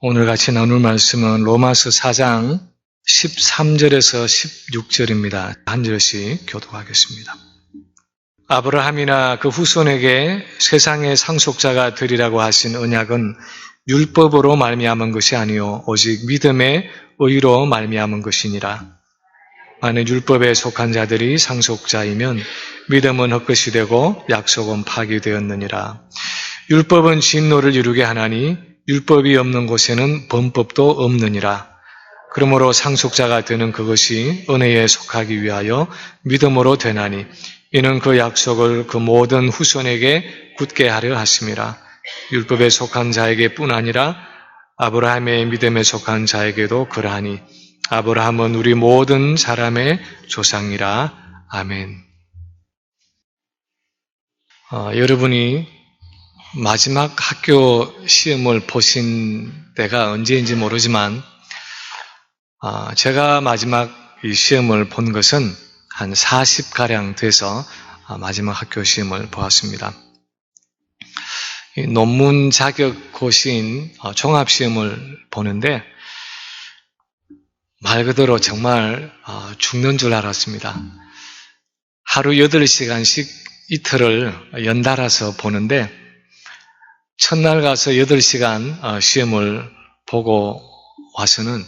오늘 같이 나눌 말씀은 로마서 4장 13절에서 16절입니다. 한 절씩 교독하겠습니다. 아브라함이나 그 후손에게 세상의 상속자가 되리라고 하신 언약은 율법으로 말미암은 것이 아니요 오직 믿음의 의로 말미암은 것이니라. 만일 율법에 속한 자들이 상속자이면 믿음은 헛것이 되고 약속은 파기되었느니라. 율법은 진노를 이루게 하나니 율법이 없는 곳에는 범법도 없느니라. 그러므로 상속자가 되는 그것이 은혜에 속하기 위하여 믿음으로 되나니 이는 그 약속을 그 모든 후손에게 굳게 하려 하심이라. 율법에 속한 자에게 뿐 아니라 아브라함의 믿음에 속한 자에게도 그러하니 아브라함은 우리 모든 사람의 조상이라. 아멘. 여러분이 마지막 학교 시험을 보신 때가 언제인지 모르지만 제가 마지막 이 시험을 본 것은 한 40가량 돼서 마지막 학교 시험을 보았습니다. 논문 자격 고시인 종합시험을 보는데 말 그대로 정말 죽는 줄 알았습니다. 하루 8시간씩 이틀을 연달아서 보는데 첫날 가서 8시간 시험을 보고 와서는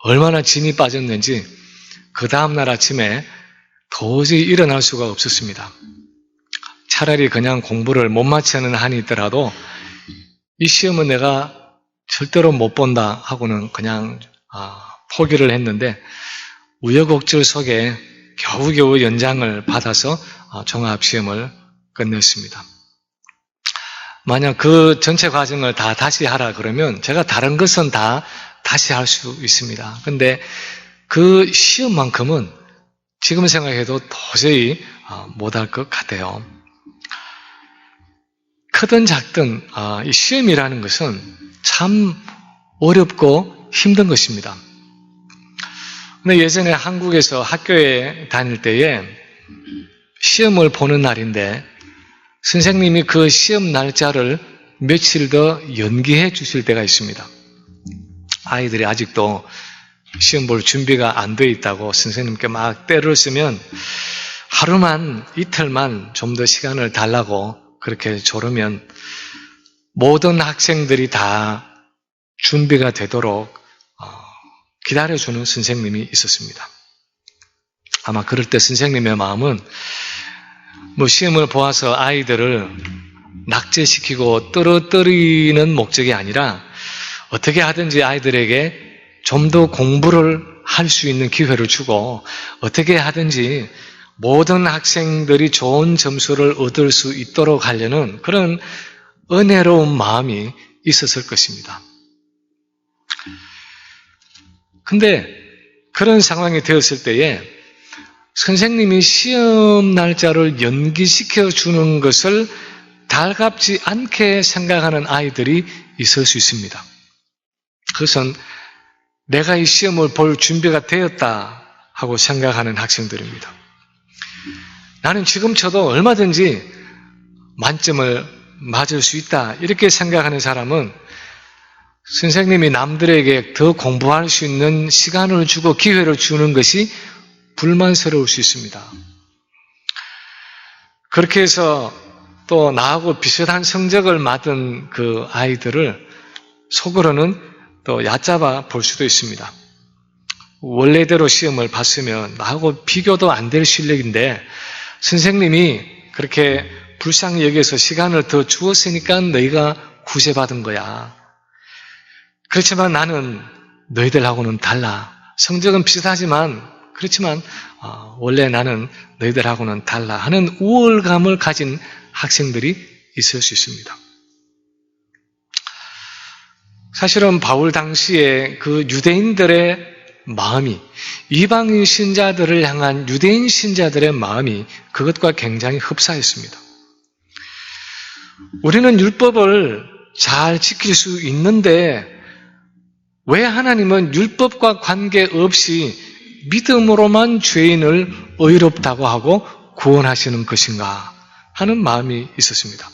얼마나 진이 빠졌는지 그 다음날 아침에 도저히 일어날 수가 없었습니다. 차라리 그냥 공부를 못 마치는 한이 있더라도 이 시험은 내가 절대로 못 본다 하고는 그냥 포기를 했는데 우여곡절 속에 겨우겨우 연장을 받아서 종합시험을 끝냈습니다. 만약 그 전체 과정을 다 다시 하라 그러면 제가 다른 것은 다 다시 할 수 있습니다. 근데 그 시험만큼은 지금 생각해도 도저히 못할 것 같아요. 크든 작든 이 시험이라는 것은 참 어렵고 힘든 것입니다. 근데 예전에 한국에서 학교에 다닐 때에 시험을 보는 날인데 선생님이 그 시험 날짜를 며칠 더 연기해 주실 때가 있습니다. 아이들이 아직도 시험 볼 준비가 안 돼 있다고 선생님께 막 때를 쓰면 하루만, 이틀만 좀 더 시간을 달라고 그렇게 조르면 모든 학생들이 다 준비가 되도록 기다려주는 선생님이 있었습니다. 아마 그럴 때 선생님의 마음은 시험을 보아서 아이들을 낙제시키고 떨어뜨리는 목적이 아니라 어떻게 하든지 아이들에게 좀 더 공부를 할 수 있는 기회를 주고 어떻게 하든지 모든 학생들이 좋은 점수를 얻을 수 있도록 하려는 그런 은혜로운 마음이 있었을 것입니다. 근데 그런 상황이 되었을 때에 선생님이 시험 날짜를 연기시켜 주는 것을 달갑지 않게 생각하는 아이들이 있을 수 있습니다. 그것은 내가 이 시험을 볼 준비가 되었다 하고 생각하는 학생들입니다. 나는 지금처럼 얼마든지 만점을 맞을 수 있다 이렇게 생각하는 사람은 선생님이 남들에게 더 공부할 수 있는 시간을 주고 기회를 주는 것이 불만스러울 수 있습니다. 그렇게 해서 또 나하고 비슷한 성적을 받은 그 아이들을 속으로는 또 얕잡아 볼 수도 있습니다. 원래대로 시험을 봤으면 나하고 비교도 안 될 실력인데 선생님이 그렇게 불쌍히 여겨서 시간을 더 주었으니까 너희가 구제받은 거야. 그렇지만 나는 너희들하고는 달라. 성적은 비슷하지만 그렇지만 원래 나는 너희들하고는 달라 하는 우월감을 가진 학생들이 있을 수 있습니다. 사실은 바울 당시에 그 유대인들의 마음이 이방인 신자들을 향한 유대인 신자들의 마음이 그것과 굉장히 흡사했습니다. 우리는 율법을 잘 지킬 수 있는데 왜 하나님은 율법과 관계없이 믿음으로만 죄인을 의롭다고 하고 구원하시는 것인가 하는 마음이 있었습니다.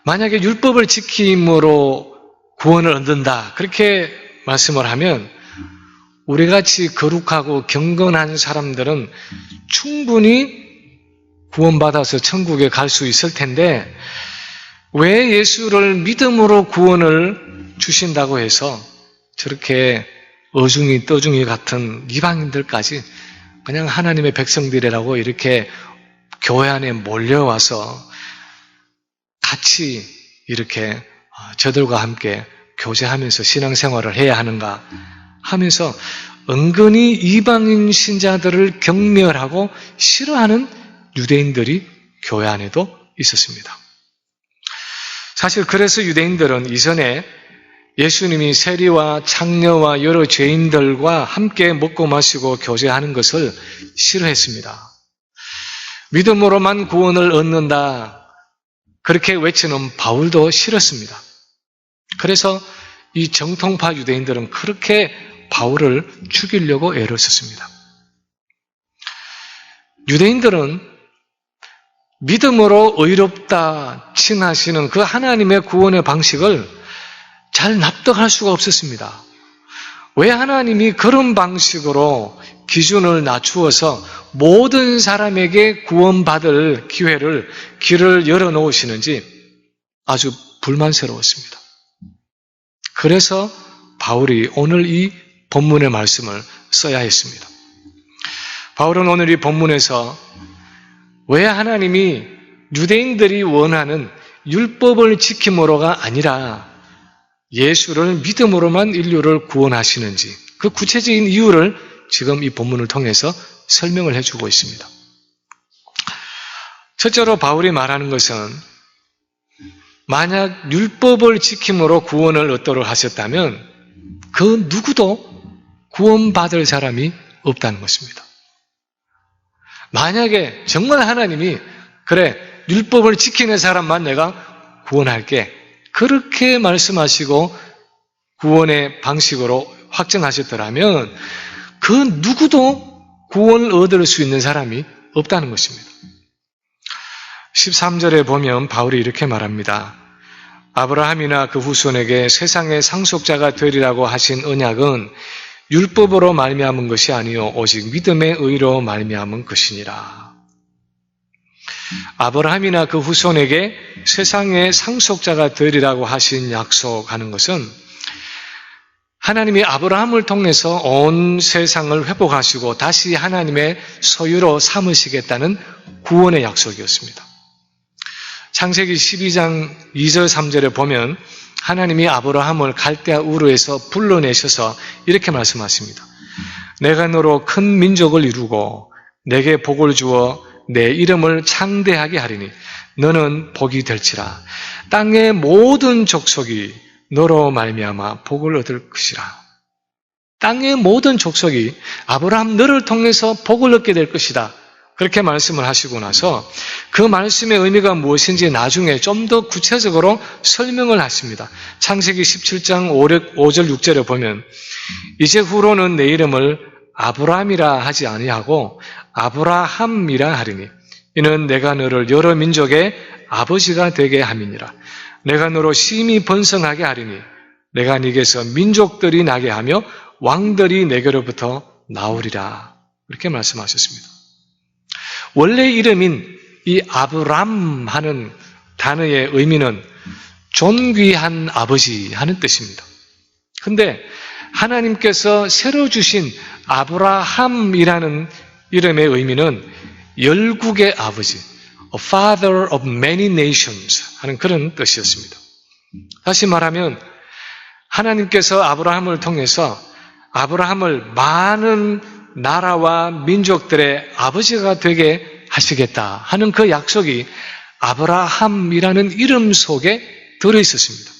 만약에 율법을 지킴으로 구원을 얻는다. 그렇게 말씀을 하면 우리같이 거룩하고 경건한 사람들은 충분히 구원받아서 천국에 갈 수 있을 텐데 왜 예수를 믿음으로 구원을 주신다고 해서 저렇게 어중이 떠중이 같은 이방인들까지 그냥 하나님의 백성들이라고 이렇게 교회 안에 몰려와서 같이 이렇게 저들과 함께 교제하면서 신앙생활을 해야 하는가 하면서 은근히 이방인 신자들을 경멸하고 싫어하는 유대인들이 교회 안에도 있었습니다. 사실 그래서 유대인들은 이전에 예수님이 세리와 창녀와 여러 죄인들과 함께 먹고 마시고 교제하는 것을 싫어했습니다. 믿음으로만 구원을 얻는다 그렇게 외치는 바울도 싫었습니다. 그래서 이 정통파 유대인들은 그렇게 바울을 죽이려고 애를 썼습니다. 유대인들은 믿음으로 의롭다 칭하시는 그 하나님의 구원의 방식을 잘 납득할 수가 없었습니다. 왜 하나님이 그런 방식으로 기준을 낮추어서 모든 사람에게 구원받을 길을 열어놓으시는지 아주 불만스러웠습니다. 그래서 바울이 오늘 이 본문의 말씀을 써야 했습니다. 바울은 오늘 이 본문에서 왜 하나님이 유대인들이 원하는 율법을 지킴으로가 아니라 예수를 믿음으로만 인류를 구원하시는지 그 구체적인 이유를 지금 이 본문을 통해서 설명을 해주고 있습니다. 첫째로 바울이 말하는 것은 만약 율법을 지킴으로 구원을 얻도록 하셨다면 그 누구도 구원받을 사람이 없다는 것입니다. 만약에 정말 하나님이 그래 율법을 지키는 사람만 내가 구원할게 그렇게 말씀하시고 구원의 방식으로 확정하셨더라면 그 누구도 구원을 얻을 수 있는 사람이 없다는 것입니다. 13절에 보면 바울이 이렇게 말합니다. 아브라함이나 그 후손에게 세상의 상속자가 되리라고 하신 언약은 율법으로 말미암은 것이 아니요 오직 믿음의 의로 말미암은 것이니라. 아브라함이나 그 후손에게 세상의 상속자가 되리라고 하신 약속하는 것은 하나님이 아브라함을 통해서 온 세상을 회복하시고 다시 하나님의 소유로 삼으시겠다는 구원의 약속이었습니다. 창세기 12장 2절 3절에 보면 하나님이 아브라함을 갈대아 우르에서 불러내셔서 이렇게 말씀하십니다. 내가 너로 큰 민족을 이루고 내게 복을 주어 내 이름을 창대하게 하리니 너는 복이 될지라. 땅의 모든 족속이 너로 말미암아 복을 얻을 것이라. 땅의 모든 족속이 아브라함 너를 통해서 복을 얻게 될 것이다. 그렇게 말씀을 하시고 나서 그 말씀의 의미가 무엇인지 나중에 좀 더 구체적으로 설명을 하십니다. 창세기 17장 5절 6절에 보면 이제 후로는 내 이름을 아브라함이라 하지 아니하고 아브라함이라 하리니 이는 내가 너를 여러 민족의 아버지가 되게 함이니라. 내가 너로 심히 번성하게 하리니 내가 네게서 민족들이 나게 하며 왕들이 내게로부터 나오리라. 이렇게 말씀하셨습니다. 원래 이름인 이 아브람 하는 단어의 의미는 존귀한 아버지 하는 뜻입니다. 근데 하나님께서 새로 주신 아브라함이라는 이름의 의미는 열국의 아버지, a father of many nations 하는 그런 뜻이었습니다. 다시 말하면 하나님께서 아브라함을 통해서 아브라함을 많은 나라와 민족들의 아버지가 되게 하시겠다 하는 그 약속이 아브라함이라는 이름 속에 들어있었습니다.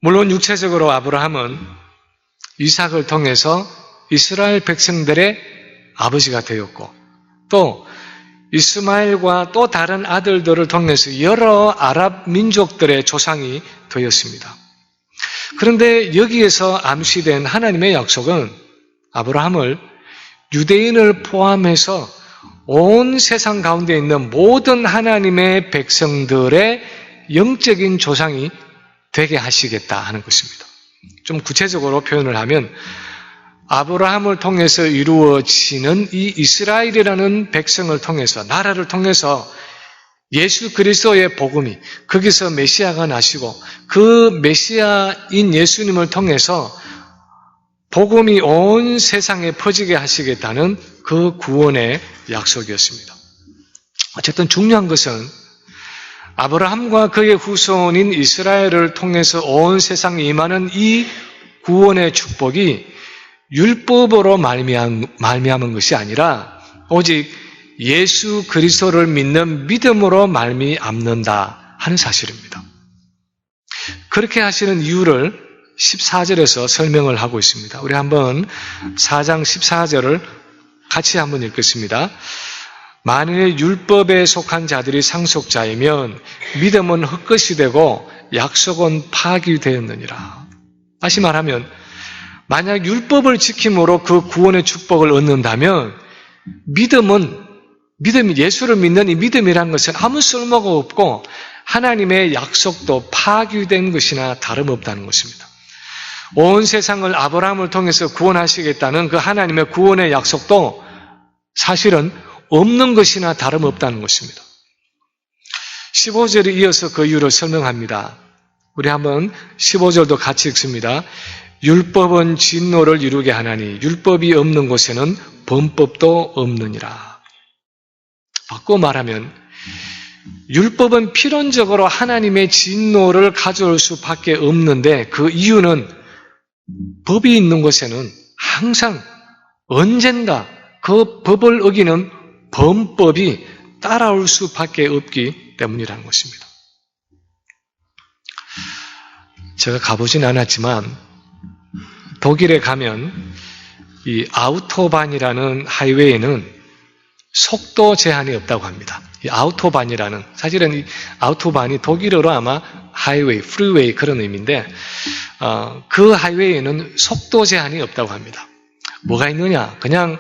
물론 육체적으로 아브라함은 이삭을 통해서 이스라엘 백성들의 아버지가 되었고 또 이스마엘과 또 다른 아들들을 통해서 여러 아랍 민족들의 조상이 되었습니다. 그런데 여기에서 암시된 하나님의 약속은 아브라함을 유대인을 포함해서 온 세상 가운데 있는 모든 하나님의 백성들의 영적인 조상이 되게 하시겠다 하는 것입니다. 좀 구체적으로 표현을 하면 아브라함을 통해서 이루어지는 이 이스라엘이라는 백성을 통해서, 나라를 통해서 예수 그리스도의 복음이, 거기서 메시아가 나시고 그 메시아인 예수님을 통해서 복음이 온 세상에 퍼지게 하시겠다는 그 구원의 약속이었습니다. 어쨌든 중요한 것은 아브라함과 그의 후손인 이스라엘을 통해서 온 세상에 임하는 이 구원의 축복이 율법으로 말미암은 것이 아니라 오직 예수 그리스도를 믿는 믿음으로 말미암는다 하는 사실입니다. 그렇게 하시는 이유를 14절에서 설명을 하고 있습니다. 우리 한번 4장 14절을 같이 한번 읽겠습니다. 만일 율법에 속한 자들이 상속자이면 믿음은 헛것이 되고 약속은 파기되었느니라. 다시 말하면 만약 율법을 지킴으로 그 구원의 축복을 얻는다면 믿음이 예수를 믿는 이 믿음이라는 것은 아무 쓸모가 없고 하나님의 약속도 파기된 것이나 다름없다는 것입니다. 온 세상을 아브라함을 통해서 구원하시겠다는 그 하나님의 구원의 약속도 사실은 없는 것이나 다름없다는 것입니다. 15절에 이어서 그 이유를 설명합니다. 우리 한번 15절도 같이 읽습니다. 율법은 진노를 이루게 하나니 율법이 없는 곳에는 범법도 없느니라. 바꿔 말하면 율법은 필연적으로 하나님의 진노를 가져올 수밖에 없는데 그 이유는 법이 있는 곳에는 항상 언젠가 그 법을 어기는 범법이 따라올 수밖에 없기 때문이라는 것입니다. 제가 가보진 않았지만 독일에 가면 이 아우토반이라는 하이웨이는 속도 제한이 없다고 합니다. 이 아우토반이라는, 사실은 이 아우토반이 독일어로 아마 하이웨이, 프리웨이 그런 의미인데 그 하이웨이에는 속도 제한이 없다고 합니다. 뭐가 있느냐? 그냥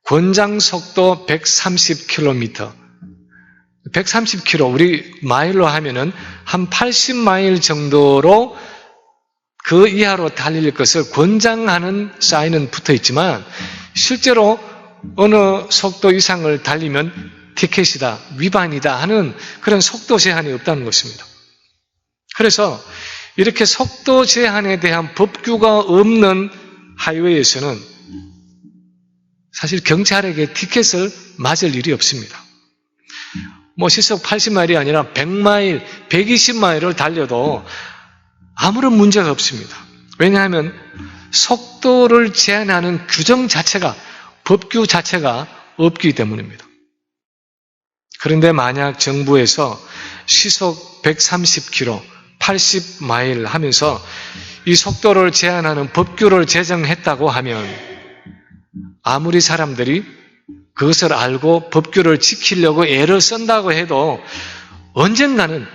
권장 속도 130km, 130km, 우리 마일로 하면은 한 80마일 정도로 그 이하로 달릴 것을 권장하는 사인은 붙어 있지만 실제로 어느 속도 이상을 달리면 티켓이다, 위반이다 하는 그런 속도 제한이 없다는 것입니다. 그래서 이렇게 속도 제한에 대한 법규가 없는 하이웨이에서는 사실 경찰에게 티켓을 맞을 일이 없습니다. 시속 80마일이 아니라 100마일, 120마일을 달려도 아무런 문제가 없습니다. 왜냐하면 속도를 제한하는 규정 자체가, 법규 자체가 없기 때문입니다. 그런데 만약 정부에서 시속 130km, 80마일 하면서 이 속도를 제한하는 법규를 제정했다고 하면 아무리 사람들이 그것을 알고 법규를 지키려고 애를 쓴다고 해도 언젠가는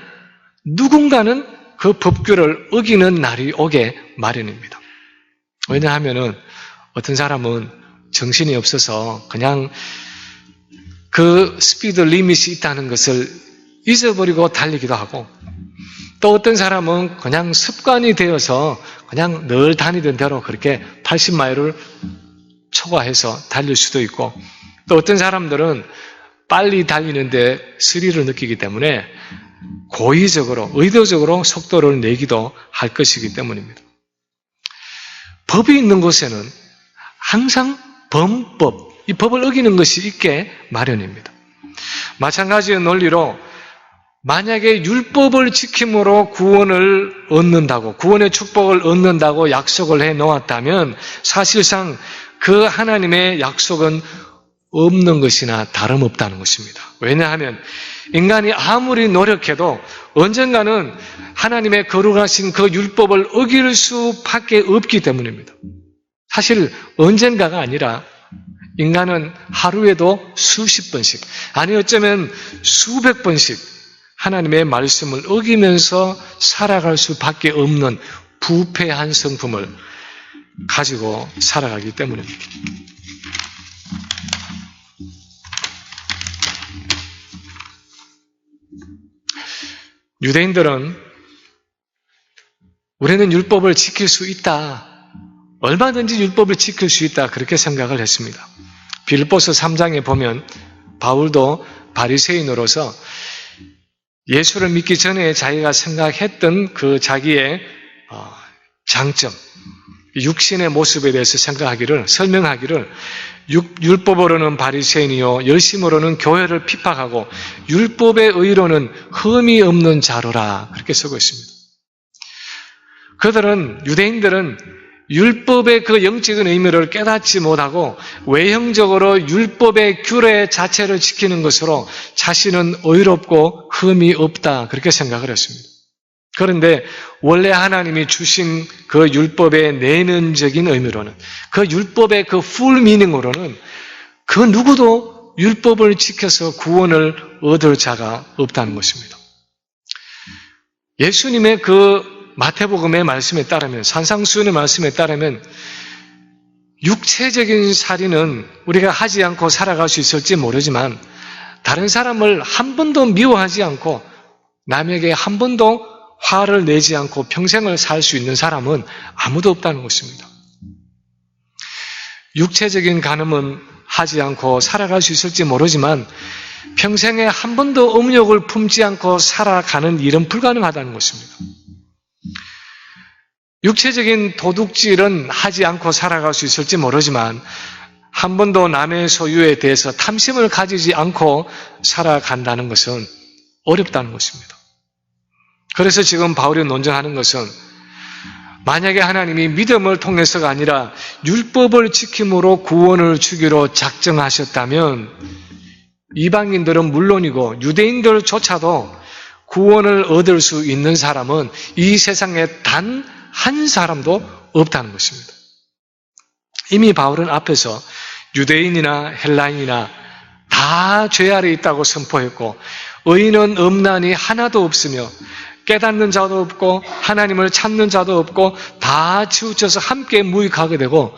누군가는 그 법규를 어기는 날이 오게 마련입니다. 왜냐하면 어떤 사람은 정신이 없어서 그냥 그 스피드 리밋이 있다는 것을 잊어버리고 달리기도 하고, 또 어떤 사람은 그냥 습관이 되어서 그냥 늘 다니던 대로 그렇게 80마일을 초과해서 달릴 수도 있고, 또 어떤 사람들은 빨리 달리는데 스릴을 느끼기 때문에 고의적으로, 의도적으로 속도를 내기도 할 것이기 때문입니다. 법이 있는 곳에는 항상 범법, 이 법을 어기는 것이 있게 마련입니다. 마찬가지의 논리로 만약에 율법을 지킴으로 구원을 얻는다고, 구원의 축복을 얻는다고 약속을 해 놓았다면 사실상 그 하나님의 약속은 없는 것이나 다름없다는 것입니다. 왜냐하면 인간이 아무리 노력해도 언젠가는 하나님의 거룩하신 그 율법을 어길 수밖에 없기 때문입니다. 사실 언젠가가 아니라 인간은 하루에도 수십 번씩, 아니 어쩌면 수백 번씩 하나님의 말씀을 어기면서 살아갈 수밖에 없는 부패한 성품을 가지고 살아가기 때문입니다. 유대인들은 우리는 율법을 지킬 수 있다. 얼마든지 율법을 지킬 수 있다. 그렇게 생각을 했습니다. 빌립보서 3장에 보면 바울도 바리새인으로서 예수를 믿기 전에 자기가 생각했던 그 자기의 장점, 육신의 모습에 대해서 설명하기를 율법으로는 바리새인이요 열심으로는 교회를 핍박하고 율법의 의로는 흠이 없는 자로라 그렇게 쓰고 있습니다. 유대인들은 율법의 그 영적인 의미를 깨닫지 못하고 외형적으로 율법의 규례 자체를 지키는 것으로 자신은 의롭고 흠이 없다 그렇게 생각을 했습니다. 그런데 원래 하나님이 주신 그 율법의 내면적인 의미로는, 그 율법의 그 풀 미닝으로는 그 누구도 율법을 지켜서 구원을 얻을 자가 없다는 것입니다. 예수님의 그 마태복음의 말씀에 따르면, 산상수훈의 말씀에 따르면 육체적인 살인은 우리가 하지 않고 살아갈 수 있을지 모르지만 다른 사람을 한 번도 미워하지 않고 남에게 한 번도 화를 내지 않고 평생을 살 수 있는 사람은 아무도 없다는 것입니다. 육체적인 간음은 하지 않고 살아갈 수 있을지 모르지만 평생에 한 번도 음욕을 품지 않고 살아가는 일은 불가능하다는 것입니다. 육체적인 도둑질은 하지 않고 살아갈 수 있을지 모르지만 한 번도 남의 소유에 대해서 탐심을 가지지 않고 살아간다는 것은 어렵다는 것입니다. 그래서 지금 바울이 논증하는 것은 만약에 하나님이 믿음을 통해서가 아니라 율법을 지킴으로 구원을 주기로 작정하셨다면 이방인들은 물론이고 유대인들조차도 구원을 얻을 수 있는 사람은 이 세상에 단 한 사람도 없다는 것입니다. 이미 바울은 앞에서 유대인이나 헬라인이나 다 죄 아래 있다고 선포했고 의인은 없나니 하나도 없으며 깨닫는 자도 없고 하나님을 찾는 자도 없고 다 치우쳐서 함께 무익하게 되고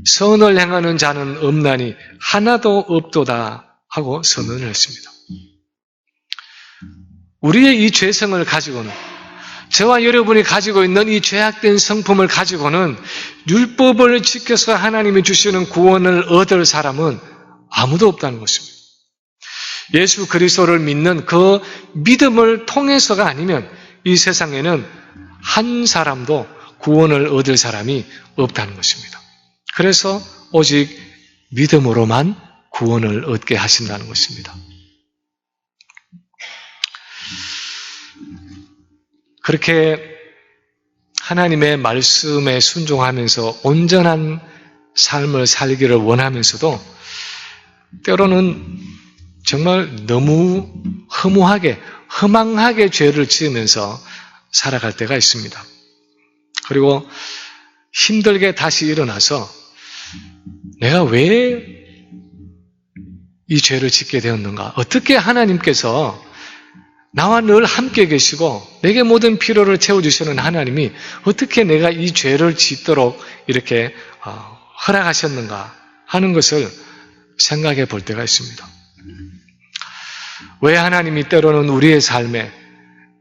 선을 행하는 자는 없나니 하나도 없도다 하고 선언을 했습니다. 우리의 이 죄성을 가지고는, 저와 여러분이 가지고 있는 이 죄악된 성품을 가지고는 율법을 지켜서 하나님이 주시는 구원을 얻을 사람은 아무도 없다는 것입니다. 예수 그리스도를 믿는 그 믿음을 통해서가 아니면 이 세상에는 한 사람도 구원을 얻을 사람이 없다는 것입니다. 그래서 오직 믿음으로만 구원을 얻게 하신다는 것입니다. 그렇게 하나님의 말씀에 순종하면서 온전한 삶을 살기를 원하면서도 때로는 정말 너무 허망하게 죄를 지으면서 살아갈 때가 있습니다. 그리고 힘들게 다시 일어나서 내가 왜 이 죄를 짓게 되었는가? 어떻게 하나님께서 나와 늘 함께 계시고 내게 모든 필요를 채워주시는 하나님이 어떻게 내가 이 죄를 짓도록 이렇게 허락하셨는가 하는 것을 생각해 볼 때가 있습니다. 왜 하나님이 때로는 우리의 삶에,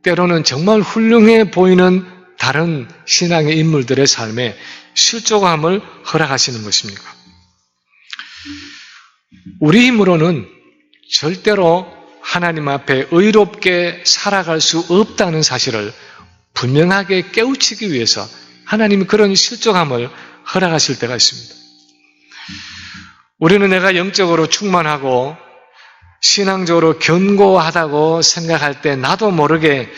때로는 정말 훌륭해 보이는 다른 신앙의 인물들의 삶에 실족함을 허락하시는 것입니까? 우리 힘으로는 절대로 하나님 앞에 의롭게 살아갈 수 없다는 사실을 분명하게 깨우치기 위해서 하나님이 그런 실족함을 허락하실 때가 있습니다. 우리는 내가 영적으로 충만하고 신앙적으로 견고하다고 생각할 때 나도 모르게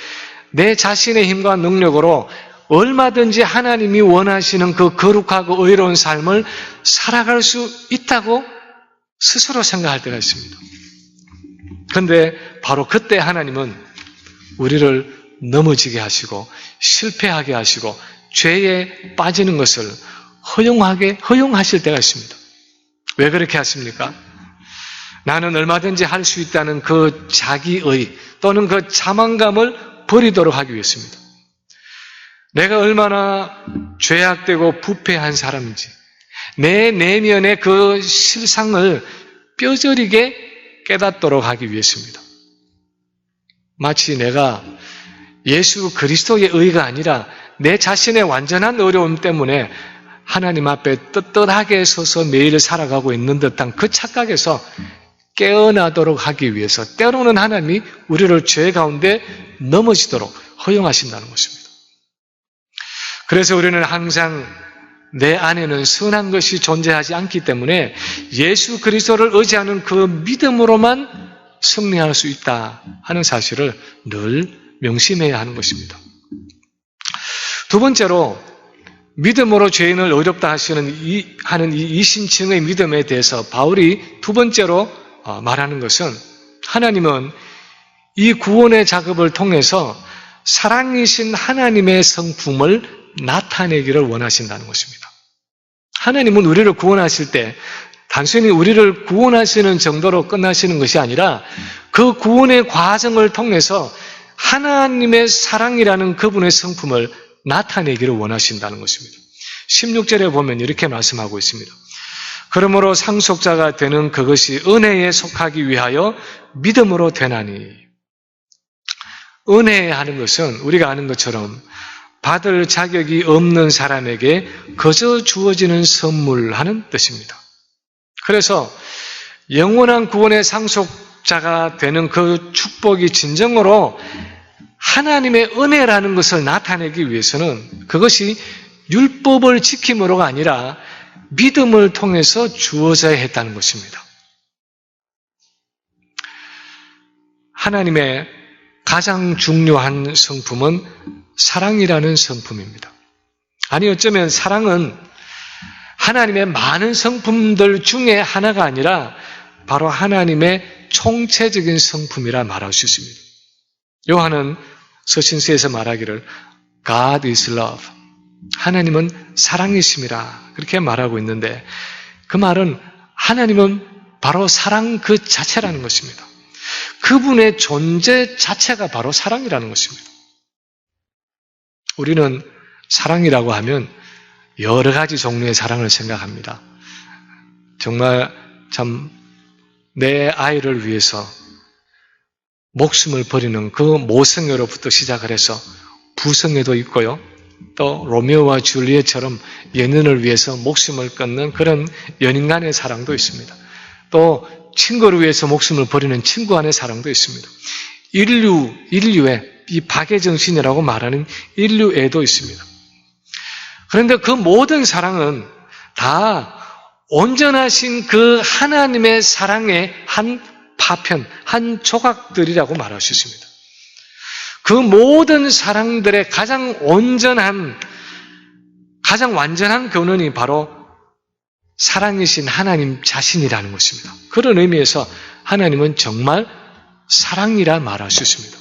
내 자신의 힘과 능력으로 얼마든지 하나님이 원하시는 그 거룩하고 의로운 삶을 살아갈 수 있다고 스스로 생각할 때가 있습니다. 그런데 바로 그때 하나님은 우리를 넘어지게 하시고 실패하게 하시고 죄에 빠지는 것을 허용하실 때가 있습니다. 왜 그렇게 하십니까? 나는 얼마든지 할 수 있다는 그 자기의 또는 그 자만감을 버리도록 하기 위해서입니다. 내가 얼마나 죄악되고 부패한 사람인지 내 내면의 그 실상을 뼈저리게 깨닫도록 하기 위해서입니다. 마치 내가 예수 그리스도의 의가 아니라 내 자신의 완전한 어려움 때문에 하나님 앞에 떳떳하게 서서 매일 살아가고 있는 듯한 그 착각에서 깨어나도록 하기 위해서 때로는 하나님이 우리를 죄 가운데 넘어지도록 허용하신다는 것입니다. 그래서 우리는 항상 내 안에는 선한 것이 존재하지 않기 때문에 예수 그리스도를 의지하는 그 믿음으로만 승리할 수 있다 하는 사실을 늘 명심해야 하는 것입니다. 두 번째로 믿음으로 죄인을 의롭다 하시는 이 이신층의 믿음에 대해서 바울이 두 번째로 말하는 것은 하나님은 이 구원의 작업을 통해서 사랑이신 하나님의 성품을 나타내기를 원하신다는 것입니다. 하나님은 우리를 구원하실 때 단순히 우리를 구원하시는 정도로 끝나시는 것이 아니라 그 구원의 과정을 통해서 하나님의 사랑이라는 그분의 성품을 나타내기를 원하신다는 것입니다. 16절에 보면 이렇게 말씀하고 있습니다. 그러므로 상속자가 되는 그것이 은혜에 속하기 위하여 믿음으로 되나니. 은혜 하는 것은 우리가 아는 것처럼 받을 자격이 없는 사람에게 거저 주어지는 선물하는 뜻입니다. 그래서 영원한 구원의 상속자가 되는 그 축복이 진정으로 하나님의 은혜라는 것을 나타내기 위해서는 그것이 율법을 지킴으로가 아니라 믿음을 통해서 주어져야 했다는 것입니다. 하나님의 가장 중요한 성품은 사랑이라는 성품입니다. 아니 어쩌면 사랑은 하나님의 많은 성품들 중에 하나가 아니라 바로 하나님의 총체적인 성품이라 말할 수 있습니다. 요한은 서신서에서 말하기를 God is love. 하나님은 사랑이심이라 그렇게 말하고 있는데 그 말은 하나님은 바로 사랑 그 자체라는 것입니다. 그분의 존재 자체가 바로 사랑이라는 것입니다. 우리는 사랑이라고 하면 여러 가지 종류의 사랑을 생각합니다. 정말 참 내 아이를 위해서 목숨을 버리는 그 모성애로부터 시작을 해서 부성애도 있고요. 또 로미오와 줄리엣처럼 연인을 위해서 목숨을 끊는 그런 연인 간의 사랑도 있습니다. 또 친구를 위해서 목숨을 버리는 친구 간의 사랑도 있습니다. 인류의 이 박애정신이라고 말하는 인류애도 있습니다. 그런데 그 모든 사랑은 다 온전하신 그 하나님의 사랑의 한 파편, 한 조각들이라고 말할 수 있습니다. 그 모든 사랑들의 가장 온전한, 가장 완전한 근원이 바로 사랑이신 하나님 자신이라는 것입니다. 그런 의미에서 하나님은 정말 사랑이라 말할 수 있습니다.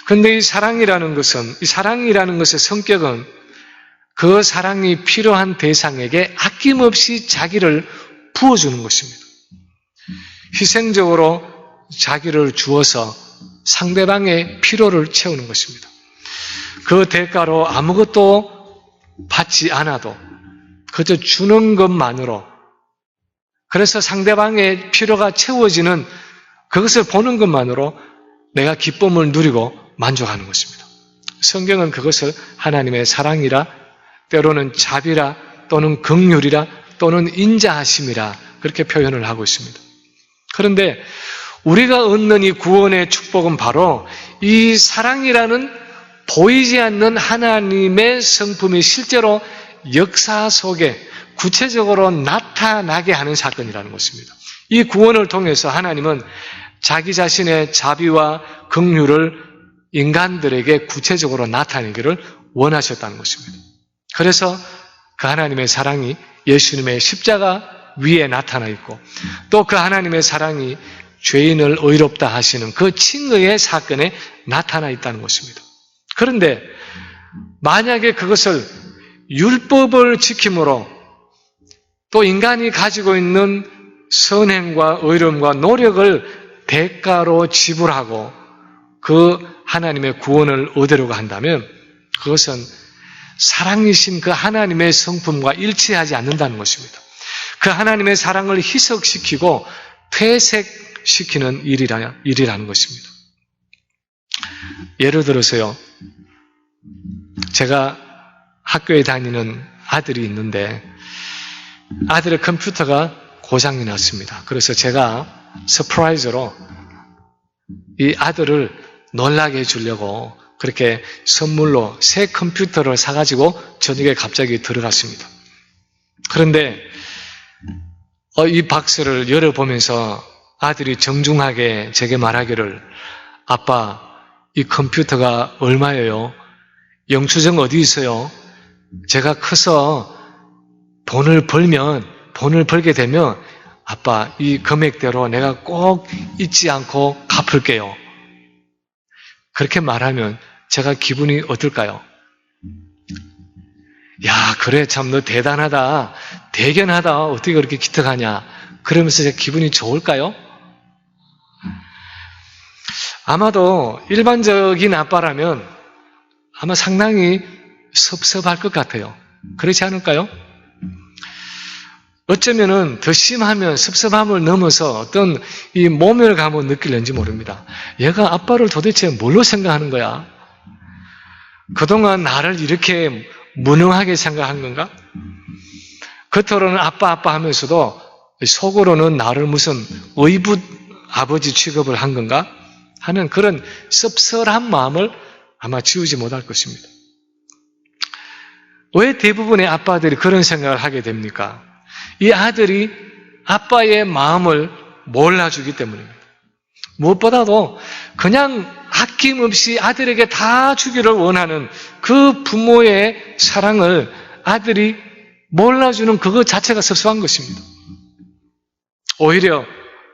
그런데 이 사랑이라는 것의 성격은 그 사랑이 필요한 대상에게 아낌없이 자기를 부어주는 것입니다. 희생적으로 자기를 주어서 상대방의 필요를 채우는 것입니다. 그 대가로 아무것도 받지 않아도 그저 주는 것만으로 그래서 상대방의 필요가 채워지는 그것을 보는 것만으로 내가 기쁨을 누리고 만족하는 것입니다. 성경은 그것을 하나님의 사랑이라 때로는 자비라 또는 긍휼이라 또는 인자하심이라 그렇게 표현을 하고 있습니다. 그런데 우리가 얻는 이 구원의 축복은 바로 이 사랑이라는 보이지 않는 하나님의 성품이 실제로 역사 속에 구체적으로 나타나게 하는 사건이라는 것입니다. 이 구원을 통해서 하나님은 자기 자신의 자비와 긍휼을 인간들에게 구체적으로 나타내기를 원하셨다는 것입니다. 그래서 그 하나님의 사랑이 예수님의 십자가 위에 나타나 있고 또 그 하나님의 사랑이 죄인을 의롭다 하시는 그 칭의의 사건에 나타나 있다는 것입니다. 그런데 만약에 그것을 율법을 지킴으로 또 인간이 가지고 있는 선행과 의로움과 노력을 대가로 지불하고 그 하나님의 구원을 얻으려고 한다면 그것은 사랑이신 그 하나님의 성품과 일치하지 않는다는 것입니다. 그 하나님의 사랑을 희석시키고 퇴색시키는 일이라는 것입니다. 예를 들어서요, 제가 학교에 다니는 아들이 있는데 아들의 컴퓨터가 고장이 났습니다. 그래서 제가 서프라이즈로 이 아들을 놀라게 해주려고 그렇게 선물로 새 컴퓨터를 사가지고 저녁에 갑자기 들어갔습니다. 그런데 이 박스를 열어보면서 아들이 정중하게 제게 말하기를, 아빠, 이 컴퓨터가 얼마예요? 영수증 어디 있어요? 제가 커서 돈을 벌게 되면 아빠, 이 금액대로 내가 꼭 잊지 않고 갚을게요. 그렇게 말하면 제가 기분이 어떨까요? 야, 그래, 참 너 대단하다, 대견하다, 어떻게 그렇게 기특하냐, 그러면서 제 기분이 좋을까요? 아마도 일반적인 아빠라면 아마 상당히 섭섭할 것 같아요. 그렇지 않을까요? 어쩌면은 더 심하면 섭섭함을 넘어서 어떤 이 모멸감을 느낄는지 모릅니다. 얘가 아빠를 도대체 뭘로 생각하는 거야? 그동안 나를 이렇게 무능하게 생각한 건가? 겉으로는 아빠 하면서도 속으로는 나를 무슨 의붓 아버지 취급을 한 건가? 하는 그런 씁쓸한 마음을 아마 지우지 못할 것입니다. 왜 대부분의 아빠들이 그런 생각을 하게 됩니까? 이 아들이 아빠의 마음을 몰라주기 때문입니다. 무엇보다도 그냥 아낌없이 아들에게 다 주기를 원하는 그 부모의 사랑을 아들이 몰라주는 그것 자체가 섭섭한 것입니다. 오히려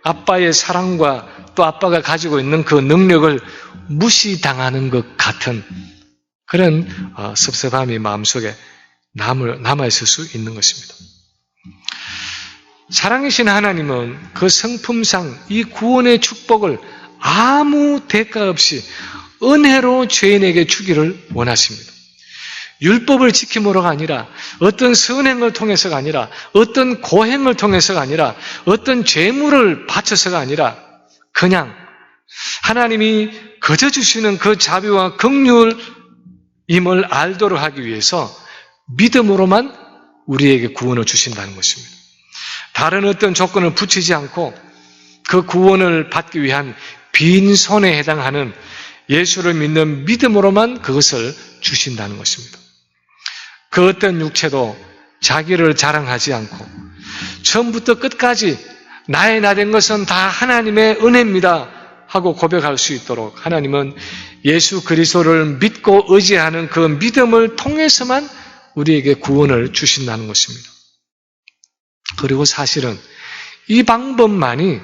아빠의 사랑과 또 아빠가 가지고 있는 그 능력을 무시당하는 것 같은 그런 섭섭함이 마음속에 남아있을 수 있는 것입니다. 사랑이신 하나님은 그 성품상 이 구원의 축복을 아무 대가 없이 은혜로 죄인에게 주기를 원하십니다. 율법을 지킴으로가 아니라, 어떤 선행을 통해서가 아니라, 어떤 고행을 통해서가 아니라, 어떤 죄물을 바쳐서가 아니라, 그냥 하나님이 거저 주시는 그 자비와 긍휼임을 알도록 하기 위해서 믿음으로만 우리에게 구원을 주신다는 것입니다. 다른 어떤 조건을 붙이지 않고 그 구원을 받기 위한 빈손에 해당하는 예수를 믿는 믿음으로만 그것을 주신다는 것입니다. 그 어떤 육체도 자기를 자랑하지 않고 처음부터 끝까지 나의 나된 것은 다 하나님의 은혜입니다 하고 고백할 수 있도록 하나님은 예수 그리스도를 믿고 의지하는 그 믿음을 통해서만 우리에게 구원을 주신다는 것입니다. 그리고 사실은 이 방법만이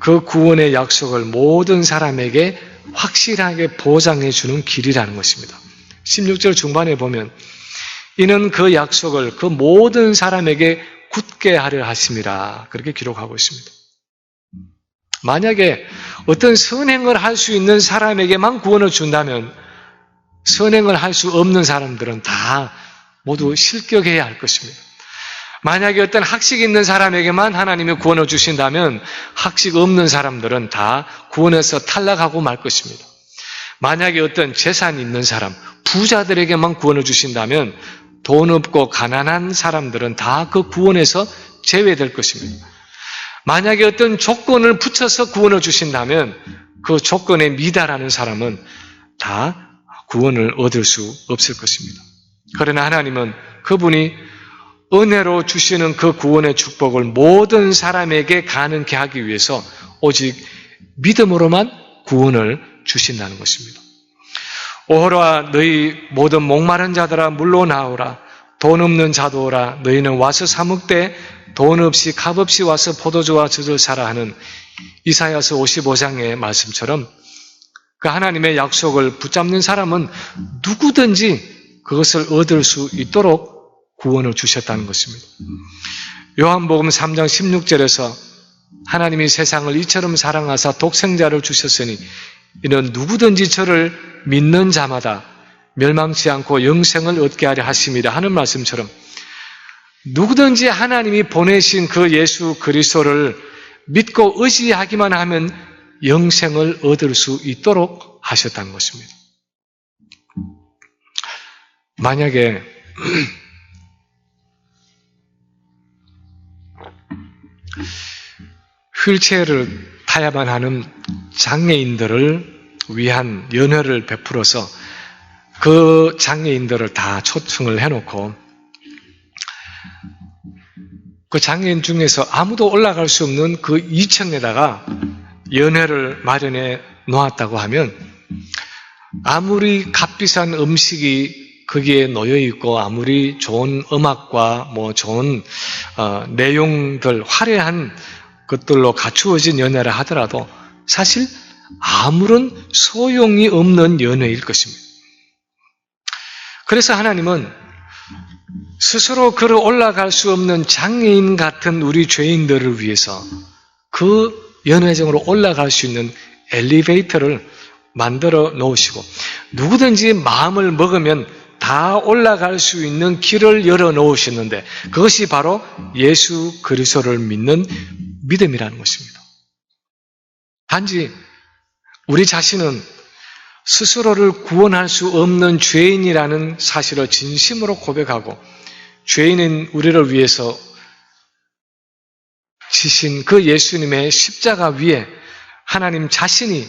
그 구원의 약속을 모든 사람에게 확실하게 보장해 주는 길이라는 것입니다. 16절 중반에 보면 이는 그 약속을 그 모든 사람에게 굳게 하려 하심이라 그렇게 기록하고 있습니다. 만약에 어떤 선행을 할 수 있는 사람에게만 구원을 준다면 선행을 할 수 없는 사람들은 다 모두 실격해야 할 것입니다. 만약에 어떤 학식이 있는 사람에게만 하나님이 구원을 주신다면 학식 없는 사람들은 다 구원에서 탈락하고 말 것입니다. 만약에 어떤 재산이 있는 사람, 부자들에게만 구원을 주신다면 돈 없고 가난한 사람들은 다 그 구원에서 제외될 것입니다. 만약에 어떤 조건을 붙여서 구원을 주신다면 그 조건에 미달하는 사람은 다 구원을 얻을 수 없을 것입니다. 그러나 하나님은 그분이 은혜로 주시는 그 구원의 축복을 모든 사람에게 가능케 하기 위해서 오직 믿음으로만 구원을 주신다는 것입니다. 오호라 너희 모든 목마른 자들아 물로 나오라. 돈 없는 자도 오라. 너희는 와서 사 먹되 돈 없이 값 없이 와서 포도주와 젖을 사라 하는 이사야서 55장의 말씀처럼 그 하나님의 약속을 붙잡는 사람은 누구든지 그것을 얻을 수 있도록 구원을 주셨다는 것입니다. 요한복음 3장 16절에서 하나님이 세상을 이처럼 사랑하사 독생자를 주셨으니 이는 누구든지 저를 믿는 자마다 멸망치 않고 영생을 얻게 하려 하심이라 하는 말씀처럼 누구든지 하나님이 보내신 그 예수 그리스도를 믿고 의지하기만 하면 영생을 얻을 수 있도록 하셨다는 것입니다. 만약에 휠체어를 타야만 하는 장애인들을 위한 연회를 베풀어서 그 장애인들을 다 초청을 해놓고 그 장애인 중에서 아무도 올라갈 수 없는 그 2층에다가 연회를 마련해 놓았다고 하면 아무리 값비싼 음식이 거기에 놓여 있고 아무리 좋은 음악과 좋은 내용들 화려한 것들로 갖추어진 연회라 하더라도 사실 아무런 소용이 없는 연회일 것입니다. 그래서 하나님은 스스로 걸어 올라갈 수 없는 장애인 같은 우리 죄인들을 위해서 그 연회장으로 올라갈 수 있는 엘리베이터를 만들어 놓으시고 누구든지 마음을 먹으면 다 올라갈 수 있는 길을 열어 놓으셨는데 그것이 바로 예수 그리스도를 믿는 믿음이라는 것입니다. 단지 우리 자신은 스스로를 구원할 수 없는 죄인이라는 사실을 진심으로 고백하고 죄인인 우리를 위해서 지신 그 예수님의 십자가 위에 하나님 자신이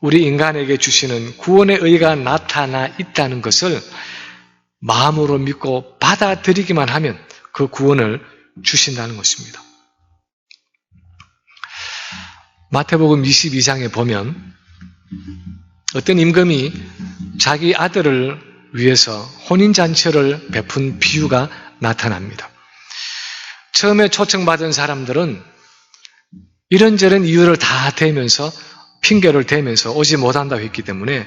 우리 인간에게 주시는 구원의 의가 나타나 있다는 것을 마음으로 믿고 받아들이기만 하면 그 구원을 주신다는 것입니다. 마태복음 22장에 보면 어떤 임금이 자기 아들을 위해서 혼인잔치를 베푼 비유가 나타납니다. 처음에 초청받은 사람들은 이런저런 이유를 다 대면서 핑계를 대면서 오지 못한다고 했기 때문에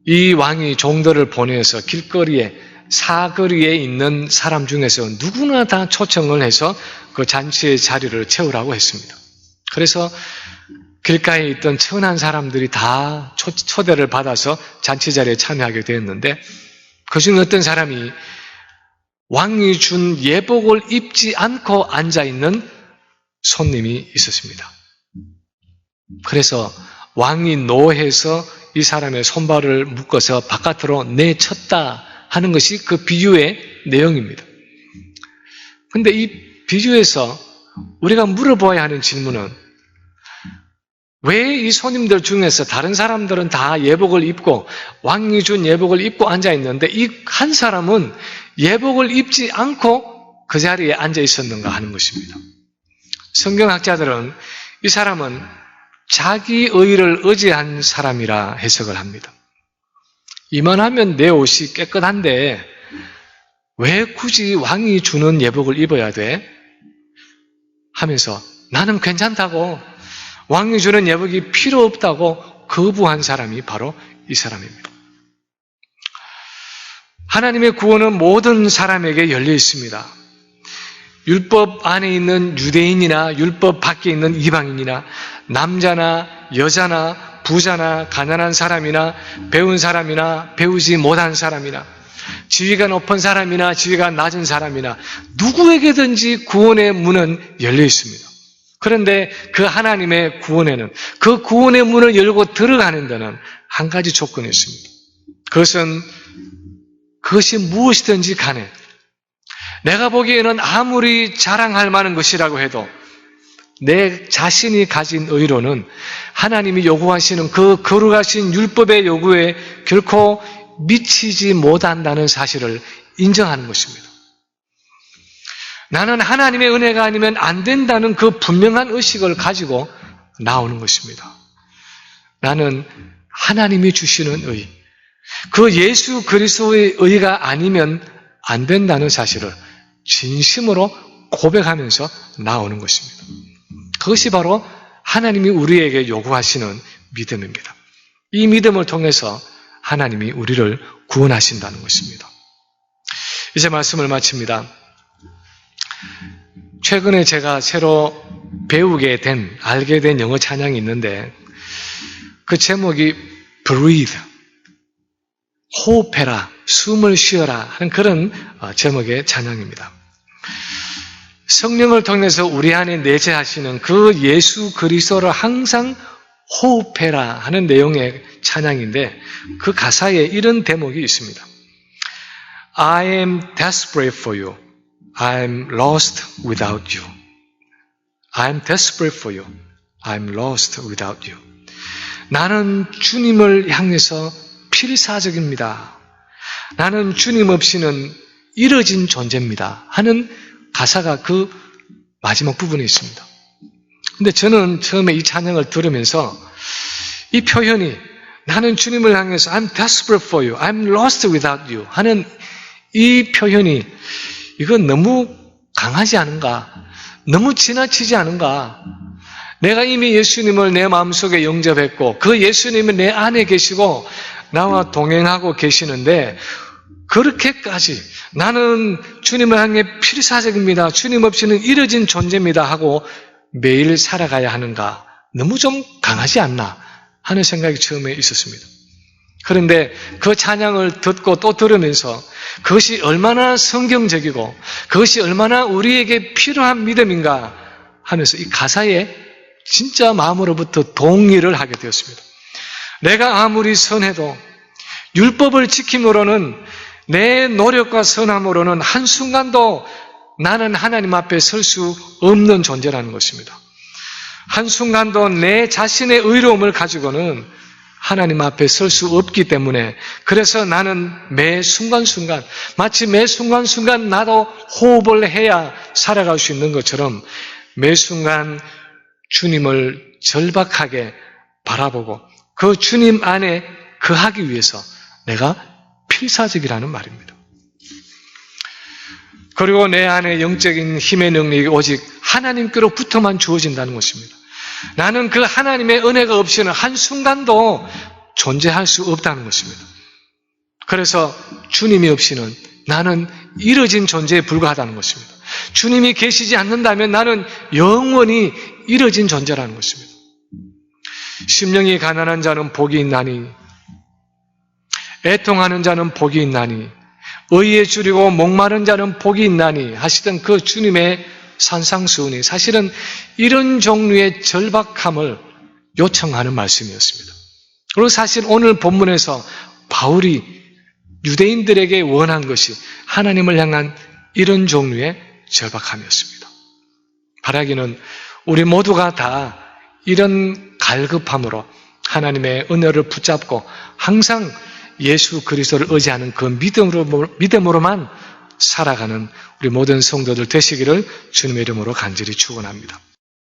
이 왕이 종들을 보내서 길거리에 사거리에 있는 사람 중에서 누구나 다 초청을 해서 그 잔치의 자리를 채우라고 했습니다. 그래서 길가에 있던 천한 사람들이 다 초대를 받아서 잔치 자리에 참여하게 되었는데 그중 어떤 사람이 왕이 준 예복을 입지 않고 앉아있는 손님이 있었습니다. 그래서 왕이 노해서 이 사람의 손발을 묶어서 바깥으로 내쳤다 하는 것이 그 비유의 내용입니다. 그런데 이 비유에서 우리가 물어봐야 하는 질문은 왜 이 손님들 중에서 다른 사람들은 다 예복을 입고 왕이 준 예복을 입고 앉아있는데 이 한 사람은 예복을 입지 않고 그 자리에 앉아 있었는가 하는 것입니다. 성경학자들은 이 사람은 자기 의를 의지한 사람이라 해석을 합니다. 이만하면 내 옷이 깨끗한데 왜 굳이 왕이 주는 예복을 입어야 돼? 하면서 나는 괜찮다고 왕이 주는 예복이 필요 없다고 거부한 사람이 바로 이 사람입니다. 하나님의 구원은 모든 사람에게 열려 있습니다. 율법 안에 있는 유대인이나 율법 밖에 있는 이방인이나 남자나 여자나 부자나 가난한 사람이나 배운 사람이나 배우지 못한 사람이나 지위가 높은 사람이나 지위가 낮은 사람이나 누구에게든지 구원의 문은 열려 있습니다. 그런데 그 하나님의 구원에는 그 구원의 문을 열고 들어가는 데는 한 가지 조건이 있습니다. 그것이 무엇이든지 간에 내가 보기에는 아무리 자랑할 만한 것이라고 해도 내 자신이 가진 의로는 하나님이 요구하시는 그 거룩하신 율법의 요구에 결코 미치지 못한다는 사실을 인정하는 것입니다. 나는 하나님의 은혜가 아니면 안 된다는 그 분명한 의식을 가지고 나오는 것입니다. 나는 하나님이 주시는 의, 그 예수 그리스도의 의가 아니면 안 된다는 사실을 진심으로 고백하면서 나오는 것입니다. 그것이 바로 하나님이 우리에게 요구하시는 믿음입니다. 이 믿음을 통해서 하나님이 우리를 구원하신다는 것입니다. 이제 말씀을 마칩니다. 최근에 제가 새로 알게 된 영어 찬양이 있는데 그 제목이 Breathe, 호흡해라, 숨을 쉬어라 하는 그런 제목의 찬양입니다. 성령을 통해서 우리 안에 내재하시는 그 예수 그리스도를 항상 호흡해라 하는 내용의 찬양인데 그 가사에 이런 대목이 있습니다. I am desperate for you. I am lost without you. I am desperate for you. I am lost without you. 나는 주님을 향해서 필사적입니다. 나는 주님 없이는 이뤄진 존재입니다. 하는 가사가 그 마지막 부분에 있습니다. 근데 저는 처음에 이 찬양을 들으면서 이 표현이 나는 주님을 향해서 I'm desperate for you. I'm lost without you. 하는 이 표현이 이건 너무 강하지 않은가? 너무 지나치지 않은가? 내가 이미 예수님을 내 마음속에 영접했고 그 예수님은 내 안에 계시고 나와 동행하고 계시는데 그렇게까지 나는 주님을 향해 필사적입니다. 주님 없이는 이뤄진 존재입니다 하고 매일 살아가야 하는가? 너무 좀 강하지 않나? 하는 생각이 처음에 있었습니다. 그런데 그 찬양을 듣고 또 들으면서 그것이 얼마나 성경적이고 그것이 얼마나 우리에게 필요한 믿음인가 하면서 이 가사에 진짜 마음으로부터 동의를 하게 되었습니다. 내가 아무리 선해도 율법을 지킴으로는 내 노력과 선함으로는 한순간도 나는 하나님 앞에 설 수 없는 존재라는 것입니다. 한순간도 내 자신의 의로움을 가지고는 하나님 앞에 설 수 없기 때문에 그래서 나는 매 순간순간 마치 매 순간순간 나도 호흡을 해야 살아갈 수 있는 것처럼 매 순간 주님을 절박하게 바라보고 그 주님 안에 거하기 위해서 내가 필사적이라는 말입니다. 그리고 내 안에 영적인 힘의 능력이 오직 하나님께로부터만 주어진다는 것입니다. 나는 그 하나님의 은혜가 없이는 한순간도 존재할 수 없다는 것입니다. 그래서 주님이 없이는 나는 이뤄진 존재에 불과하다는 것입니다. 주님이 계시지 않는다면 나는 영원히 이뤄진 존재라는 것입니다. 심령이 가난한 자는 복이 있나니 애통하는 자는 복이 있나니 의에 줄이고 목마른 자는 복이 있나니 하시던 그 주님의 산상수훈이 사실은 이런 종류의 절박함을 요청하는 말씀이었습니다. 그리고 사실 오늘 본문에서 바울이 유대인들에게 원한 것이 하나님을 향한 이런 종류의 절박함이었습니다. 바라기는 우리 모두가 다 이런 갈급함으로 하나님의 은혜를 붙잡고 항상 예수 그리스도를 의지하는 그 믿음으로만 살아가는 우리 모든 성도들 되시기를 주님의 이름으로 간절히 축원합니다.